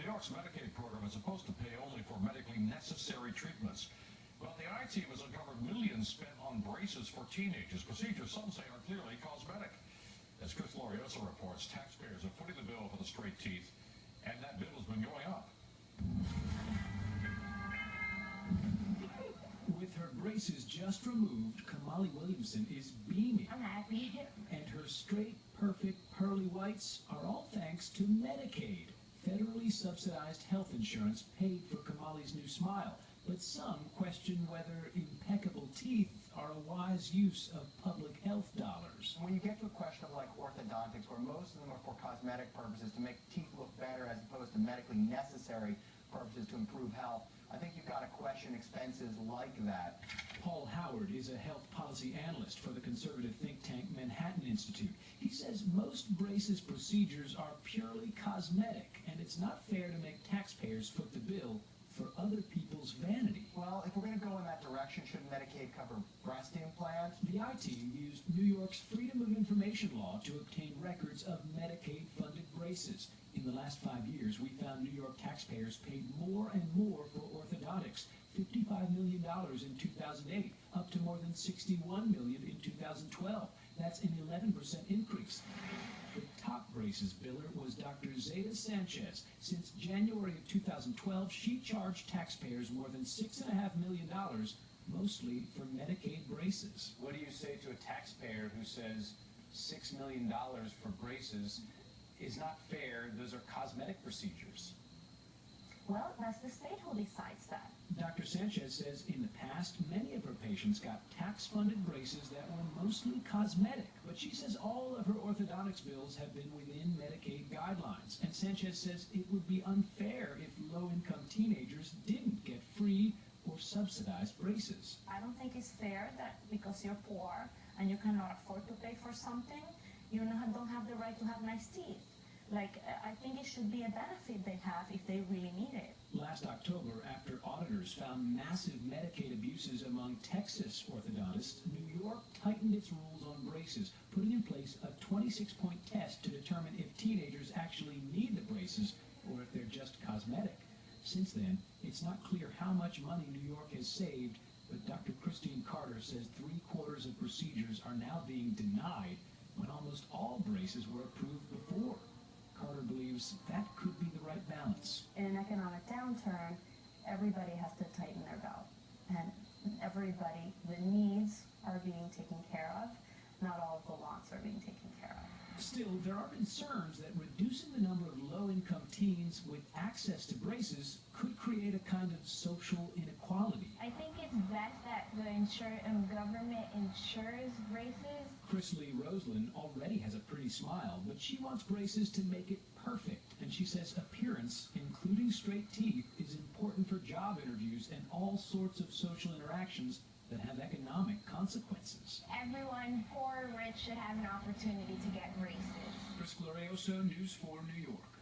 New York's Medicaid program is supposed to pay only for medically necessary treatments. Well, the I team has uncovered millions spent on braces for teenagers, procedures some say are clearly cosmetic. As Chris Loriosa reports, taxpayers are footing the bill for the straight teeth, and that bill has been going up. With her braces just removed, Kamali Williamson is beaming. I'm happy. And her straight, perfect, pearly whites are all thanks to Medicaid. Federally subsidized health insurance paid for Kamali's new smile. But some question whether impeccable teeth are a wise use of public health dollars. When you get to a question of like orthodontics, where most of them are for cosmetic purposes to make teeth look better as opposed to medically necessary purposes to improve health, I think you've got to question expenses like that. Paul Howard is a health policy analyst for the conservative think tank Manhattan Institute. He says most braces procedures are purely cosmetic, and it's not fair to make taxpayers foot the bill for other people's vanity. Well, if we're going to go in that direction, shouldn't Medicaid cover breast implants? The I-Team used New York's Freedom of Information law to obtain records of Medicaid-funded braces. In the last 5 years, we found New York taxpayers paid more and more for orthodontics, $55 million in 2008, up to more than $61 million in 2012. That's an 11% increase. The top braces biller was Dr. Zeta Sanchez. Since January of 2012, she charged taxpayers more than $6.5 million, mostly for Medicaid braces. What do you say to a taxpayer who says $6 million for braces is not fair? Those are cosmetic procedures. Well, that's the state who decides that. Dr. Sanchez says in the past, many of her patients got tax-funded braces that were mostly cosmetic, but she says all of her orthodontics bills have been within Medicaid guidelines. And Sanchez says it would be unfair if low-income teenagers didn't get free or subsidized braces. I don't think it's fair that because you're poor and you cannot afford to pay for something, you don't have the right to have nice teeth. Like, I think it should be a benefit they have if they really need it. Last October, after auditors found massive Medicaid abuses among Texas orthodontists, New York tightened its rules on braces, putting in place a 26-point test to determine if teenagers actually need the braces or if they're just cosmetic. Since then, it's not clear how much money New York has saved, but Dr. Christine Carter says 3/4 of procedures are now being denied when almost all braces were approved before. Carter believes that could be the right balance. In an economic downturn, everybody has to tighten their belt. And everybody, the needs are being taken care of. Not all of the wants are being taken care of. Still, there are concerns that reducing the number of low-income teens with access to braces could create a kind of social inequality. I think it's best that the government insures braces. Chris Lee Roseland already has a pretty smile, but she wants braces to make it perfect. And she says appearance, including straight teeth, is important for job interviews and all sorts of social interactions that have economic consequences. Everyone, poor or rich, should have an opportunity to get braces. Chris Glorioso, News 4 New York.